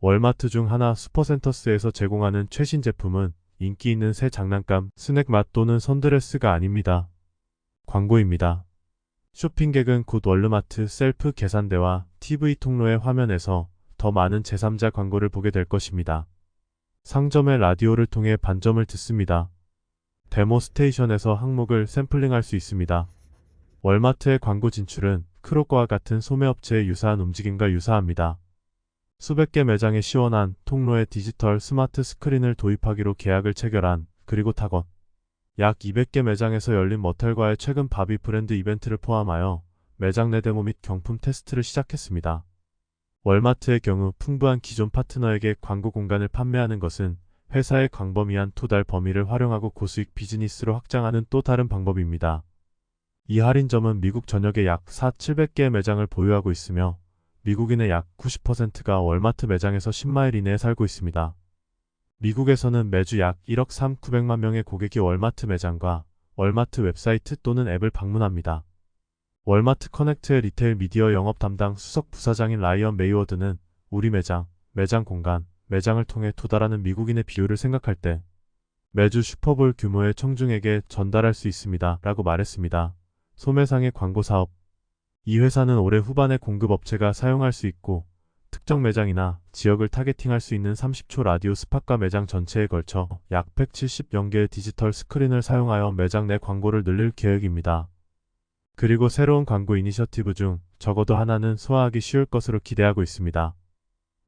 월마트 중 하나 슈퍼센터스에서 제공하는 최신 제품은 인기 있는 새 장난감, 스낵 맛 또는 선드레스가 아닙니다. 광고입니다. 쇼핑객은 곧 월마트 셀프 계산대와 TV 통로의 화면에서 더 많은 제3자 광고를 보게 될 것입니다. 상점의 라디오를 통해 반점을 듣습니다. 데모 스테이션에서 항목을 샘플링할 수 있습니다. 월마트의 광고 진출은 크로커와 같은 소매업체의 유사한 움직임과 유사합니다. 수백 개 매장의 시원한 통로에 디지털 스마트 스크린을 도입하기로 계약을 체결한 그리고 타건. 약 200개 매장에서 열린 머텔과의 최근 바비 브랜드 이벤트를 포함하여 매장 내 데모 및 경품 테스트를 시작했습니다. 월마트의 경우 풍부한 기존 파트너에게 광고 공간을 판매하는 것은 회사의 광범위한 토달 범위를 활용하고 고수익 비즈니스로 확장하는 또 다른 방법입니다. 이 할인점은 미국 전역에 약 4,700개의 매장을 보유하고 있으며 미국인의 약 90%가 월마트 매장에서 10마일 이내에 살고 있습니다. 미국에서는 매주 약 1억 3,900만 명의 고객이 월마트 매장과 월마트 웹사이트 또는 앱을 방문합니다. 월마트 커넥트의 리테일 미디어 영업 담당 수석 부사장인 라이언 메이워드는 우리 매장, 매장 공간, 매장을 통해 도달하는 미국인의 비율을 생각할 때 매주 슈퍼볼 규모의 청중에게 전달할 수 있습니다. 라고 말했습니다. 소매상의 광고 사업. 이 회사는 올해 후반에 공급업체가 사용할 수 있고 특정 매장이나 지역을 타겟팅할 수 있는 30초 라디오 스팟과 매장 전체에 걸쳐 약 170여 개의 디지털 스크린을 사용하여 매장 내 광고를 늘릴 계획입니다. 그리고 새로운 광고 이니셔티브 중 적어도 하나는 소화하기 쉬울 것으로 기대하고 있습니다.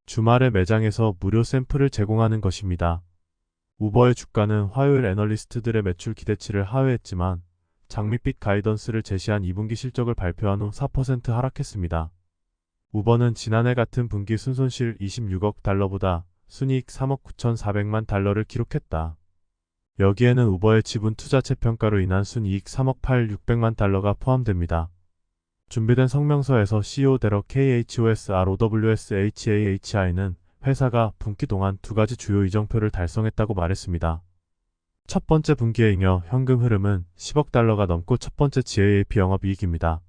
주말에 매장에서 무료 샘플을 제공하는 것입니다. 우버의 주가는 화요일 애널리스트들의 매출 기대치를 하회했지만 장밋빛 가이던스를 제시한 2분기 실적을 발표한 후 4% 하락했습니다. 우버는 지난해 같은 분기 순손실 26억 달러보다 순이익 3억 9,400만 달러를 기록했다. 여기에는 우버의 지분 투자 채평가로 인한 순이익 3억 8,600만 달러가 포함됩니다. 준비된 성명서에서 CEO 데러 KHOSROWSHAHI는 회사가 분기 동안 두 가지 주요 이정표를 달성했다고 말했습니다. 첫 번째 분기의 잉여 현금 흐름은 10억 달러가 넘고 첫 번째 GAAP 영업이익입니다.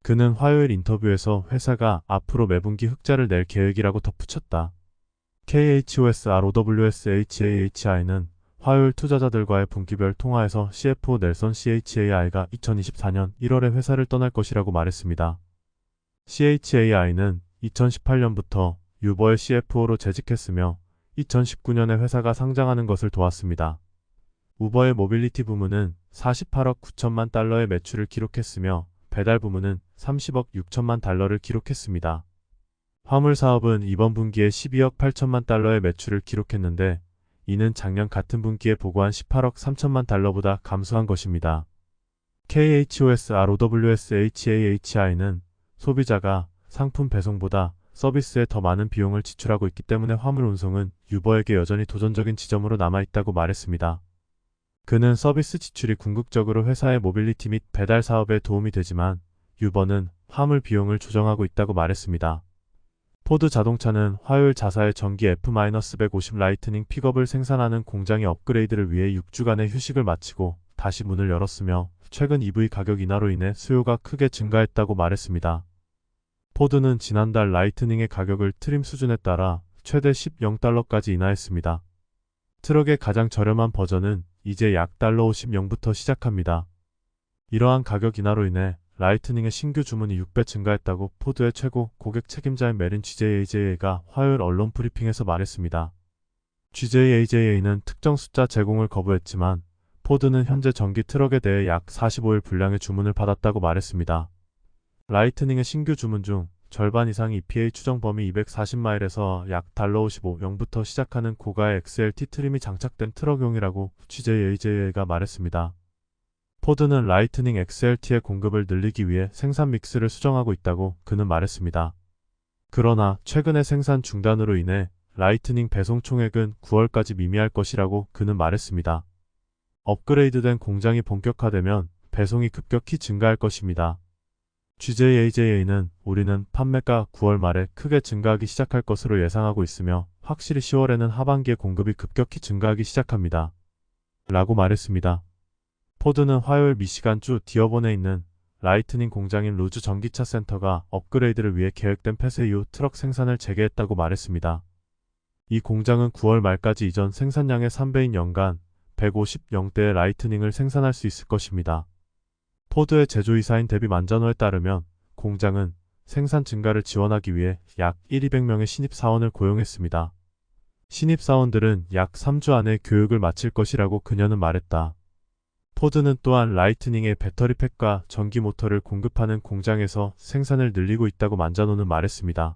그는 화요일 인터뷰에서 회사가 앞으로 매분기 흑자를 낼 계획이라고 덧붙였다. KHOSROWSHAHI는 화요일 투자자들과의 분기별 통화에서 CFO 넬선 CHAI가 2024년 1월에 회사를 떠날 것이라고 말했습니다. CHAI는 2018년부터 유버의 CFO로 재직했으며 2019년에 회사가 상장하는 것을 도왔습니다. 우버의 모빌리티 부문은 48억 9천만 달러의 매출을 기록했으며 배달 부문은 30억 6천만 달러를 기록했습니다. 화물 사업은 이번 분기에 12억 8천만 달러의 매출을 기록했는데 이는 작년 같은 분기에 보고한 18억 3천만 달러보다 감소한 것입니다. KHOSROWSHAHI는 소비자가 상품 배송보다 서비스에 더 많은 비용을 지출하고 있기 때문에 화물 운송은 유버에게 여전히 도전적인 지점으로 남아있다고 말했습니다. 그는 서비스 지출이 궁극적으로 회사의 모빌리티 및 배달 사업에 도움이 되지만 유버는 화물 비용을 조정하고 있다고 말했습니다. 포드 자동차는 화요일 자사의 전기 F-150 라이트닝 픽업을 생산하는 공장의 업그레이드를 위해 6주간의 휴식을 마치고 다시 문을 열었으며 최근 EV 가격 인하로 인해 수요가 크게 증가했다고 말했습니다. 포드는 지난달 라이트닝의 가격을 트림 수준에 따라 최대 10달러까지 인하했습니다. 트럭의 가장 저렴한 버전은 이제 약 $50부터 시작합니다. 이러한 가격 인하로 인해 라이트닝의 신규 주문이 6배 증가했다고 포드의 최고 고객 책임자인 메린 GJAJA가 화요일 언론 브리핑에서 말했습니다. GJAJA는 특정 숫자 제공을 거부했지만 포드는 현재 전기 트럭에 대해 약 45일 분량의 주문을 받았다고 말했습니다. 라이트닝의 신규 주문 중 절반 이상이 EPA 추정 범위 240마일에서 약 $55부터 시작하는 고가의 XLT 트림이 장착된 트럭용이라고 GJAJA가 말했습니다. 포드는 라이트닝 XLT의 공급을 늘리기 위해 생산 믹스를 수정하고 있다고 그는 말했습니다. 그러나 최근의 생산 중단으로 인해 라이트닝 배송 총액은 9월까지 미미할 것이라고 그는 말했습니다. 업그레이드된 공장이 본격화되면 배송이 급격히 증가할 것입니다. GJAJA는 우리는 판매가 9월 말에 크게 증가하기 시작할 것으로 예상하고 있으며 확실히 10월에는 하반기에 공급이 급격히 증가하기 시작합니다. 라고 말했습니다. 포드는 화요일 미시간주 디어본에 있는 라이트닝 공장인 루즈 전기차 센터가 업그레이드를 위해 계획된 폐쇄 이후 트럭 생산을 재개했다고 말했습니다. 이 공장은 9월 말까지 이전 생산량의 3배인 연간 150영대의 라이트닝을 생산할 수 있을 것입니다. 포드의 제조이사인 데비 만자노에 따르면 공장은 생산 증가를 지원하기 위해 약 1,200명의 신입사원을 고용했습니다. 신입사원들은 약 3주 안에 교육을 마칠 것이라고 그녀는 말했다. 포드는 또한 라이트닝의 배터리팩과 전기 모터를 공급하는 공장에서 생산을 늘리고 있다고 만자노는 말했습니다.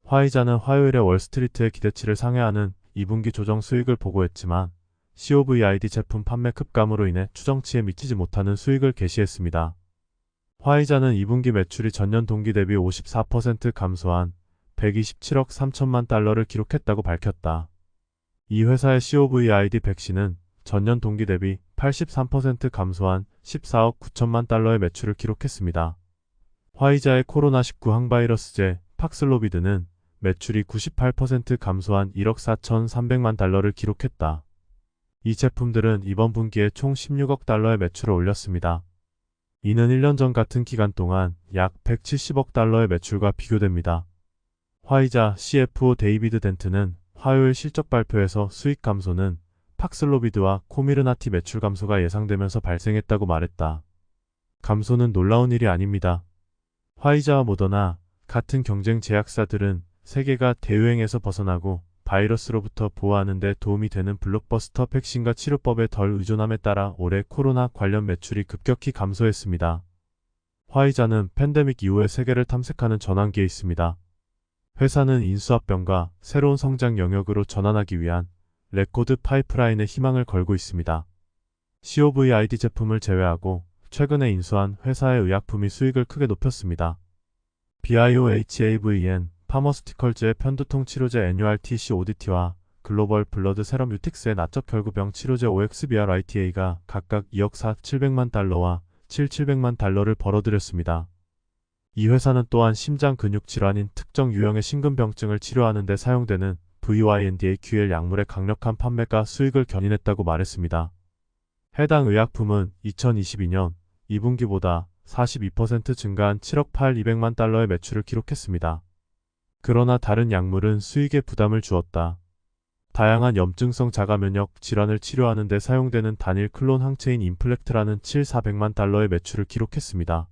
화이자는 화요일에 월스트리트의 기대치를 상회하는 2분기 조정 수익을 보고했지만 COVID 제품 판매 급감으로 인해 추정치에 미치지 못하는 수익을 게시했습니다. 화이자는 2분기 매출이 전년 동기 대비 54% 감소한 127억 3천만 달러를 기록했다고 밝혔다. 이 회사의 COVID 백신은 전년 동기 대비 83% 감소한 14억 9천만 달러의 매출을 기록했습니다. 화이자의 코로나19 항바이러스제 팍슬로비드는 매출이 98% 감소한 1억 4천3백만 달러를 기록했다. 이 제품들은 이번 분기에 총 16억 달러의 매출을 올렸습니다. 이는 1년 전 같은 기간 동안 약 170억 달러의 매출과 비교됩니다. 화이자 CFO 데이비드 덴트는 화요일 실적 발표에서 수익 감소는 팍슬로비드와 코미르나티 매출 감소가 예상되면서 발생했다고 말했다. 감소는 놀라운 일이 아닙니다. 화이자와 모더나 같은 경쟁 제약사들은 세계가 대유행에서 벗어나고 바이러스로부터 보호하는 데 도움이 되는 블록버스터 백신과 치료법에 덜 의존함에 따라 올해 코로나 관련 매출이 급격히 감소했습니다. 화이자는 팬데믹 이후에 세계를 탐색하는 전환기에 있습니다. 회사는 인수합병과 새로운 성장 영역으로 전환하기 위한 레코드 파이프라인에 희망을 걸고 있습니다. COVID 제품을 제외하고 최근에 인수한 회사의 의약품이 수익을 크게 높였습니다. BIOHAVN 파머스티컬즈의 편두통 치료제 NURTC ODT와 글로벌 블러드 세럼 유틱스의 나적 결구병 치료제 OXBRITA가 각각 2억 4,700만 달러와 7,700만 달러를 벌어들였습니다. 이 회사는 또한 심장 근육 질환인 특정 유형의 심근병증을 치료하는 데 사용되는 VYNDAQL 약물의 강력한 판매가 수익을 견인했다고 말했습니다. 해당 의약품은 2022년 2분기보다 42% 증가한 7억 8,200만 달러의 매출을 기록했습니다. 그러나 다른 약물은 수익에 부담을 주었다. 다양한 염증성 자가면역 질환을 치료하는 데 사용되는 단일 클론 항체인 인플렉트라는 7,400만 달러의 매출을 기록했습니다.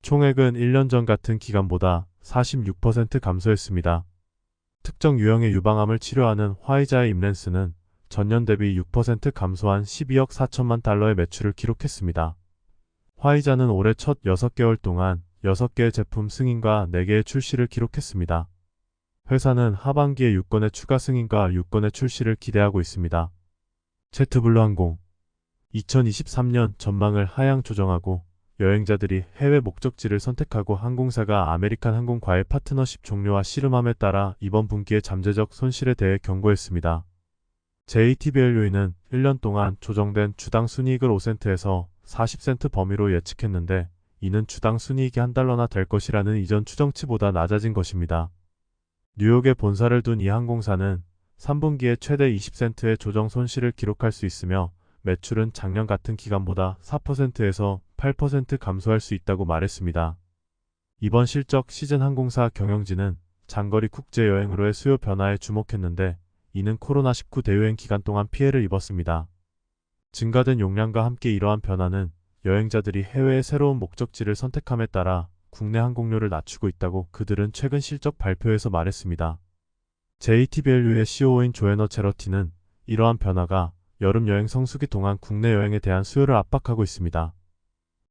총액은 1년 전 같은 기간보다 46% 감소했습니다. 특정 유형의 유방암을 치료하는 화이자의 임랜스는 전년 대비 6% 감소한 12억 4천만 달러의 매출을 기록했습니다. 화이자는 올해 첫 6개월 동안 6개의 제품 승인과 4개의 출시를 기록했습니다. 회사는 하반기에 6건의 추가 승인과 6건의 출시를 기대하고 있습니다. 제트블루 항공 2023년 전망을 하향 조정하고 여행자들이 해외 목적지를 선택하고 항공사가 아메리칸 항공과의 파트너십 종료와 씨름함에 따라 이번 분기의 잠재적 손실에 대해 경고했습니다. JTBLU는 1년 동안 조정된 주당 순이익을 5센트에서 40센트 범위로 예측했는데 이는 주당 순이익이 $1나 될 것이라는 이전 추정치보다 낮아진 것입니다. 뉴욕에 본사를 둔 이 항공사는 3분기에 최대 20센트의 조정 손실을 기록할 수 있으며 매출은 작년 같은 기간보다 4%에서 8% 감소할 수 있다고 말했습니다. 이번 실적 시즌 항공사 경영진은 장거리 국제여행으로의 수요 변화에 주목했는데 이는 코로나19 대유행 기간 동안 피해를 입었습니다. 증가된 용량과 함께 이러한 변화는 여행자들이 해외의 새로운 목적지를 선택함에 따라 국내 항공료를 낮추고 있다고 그들은 최근 실적 발표에서 말했습니다. JTBLU의 COO인 조애너 체러티는 이러한 변화가 여름 여행 성수기 동안 국내 여행에 대한 수요를 압박하고 있습니다.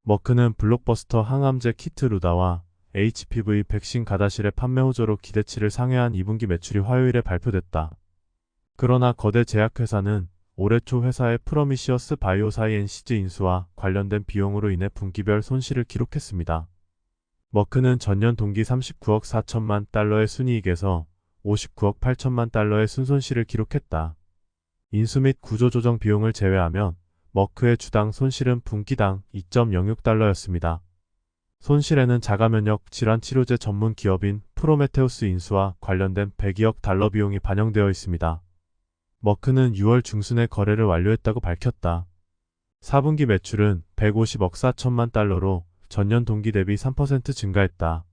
머크는 블록버스터 항암제 키트 루다와 HPV 백신 가다실의 판매 호조로 기대치를 상회한 2분기 매출이 화요일에 발표됐다. 그러나 거대 제약회사는 올해 초 회사의 프로미시어스 바이오사이엔시즈 인수와 관련된 비용으로 인해 분기별 손실을 기록했습니다. 머크는 전년 동기 39억 4천만 달러의 순이익에서 59억 8천만 달러의 순손실을 기록했다. 인수 및 구조조정 비용을 제외하면 머크의 주당 손실은 분기당 2.06달러였습니다. 손실에는 자가면역 질환 치료제 전문 기업인 프로메테우스 인수와 관련된 102억 달러 비용이 반영되어 있습니다. 머크는 6월 중순에 거래를 완료했다고 밝혔다. 4분기 매출은 150억 4천만 달러로 전년 동기 대비 3% 증가했다.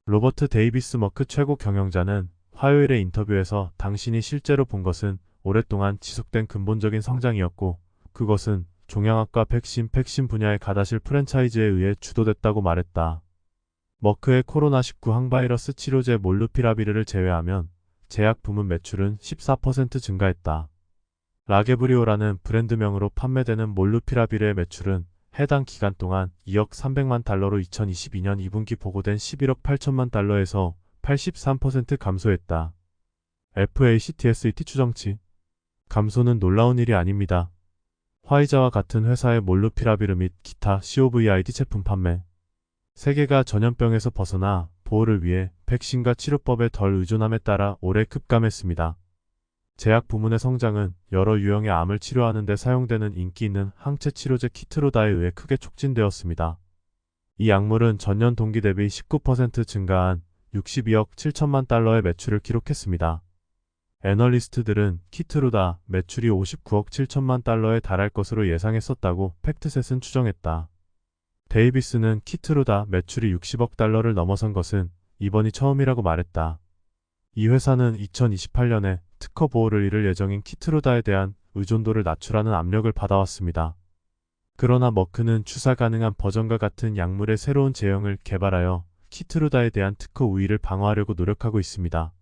로버트 데이비스 머크 최고 경영자는 화요일의 인터뷰에서 당신이 실제로 본 것은 오랫동안 지속된 근본적인 성장이었고 그것은 종양학과 백신 분야의 가다실 프랜차이즈에 의해 주도됐다고 말했다. 머크의 코로나19 항바이러스 치료제 몰누피라비르를 제외하면 제약 부문 매출은 14% 증가했다. 라게브리오라는 브랜드명으로 판매되는 몰누피라비르의 매출은 해당 기간 동안 2억 300만 달러로 2022년 2분기 보고된 11억 8천만 달러에서 83% 감소했다. FACTSET 추정치. 감소는 놀라운 일이 아닙니다. 화이자와 같은 회사의 몰누피라비르 및 기타 COVID 제품 판매. 세계가 전염병에서 벗어나 보호를 위해 백신과 치료법에 덜 의존함에 따라 올해 급감했습니다. 제약 부문의 성장은 여러 유형의 암을 치료하는 데 사용되는 인기 있는 항체 치료제 키트로다에 의해 크게 촉진되었습니다. 이 약물은 전년 동기 대비 19% 증가한 62억 7천만 달러의 매출을 기록했습니다. 애널리스트들은 키트로다 매출이 59억 7천만 달러에 달할 것으로 예상했었다고 팩트셋은 추정했다. 데이비스는 키트로다 매출이 60억 달러를 넘어선 것은 이번이 처음이라고 말했다. 이 회사는 2028년에 특허 보호를 이룰 예정인 키트로다에 대한 의존도를 낮추라는 압력을 받아왔습니다. 그러나 머크는 추사 가능한 버전과 같은 약물의 새로운 제형을 개발하여 키트로다에 대한 특허 우위를 방어하려고 노력하고 있습니다.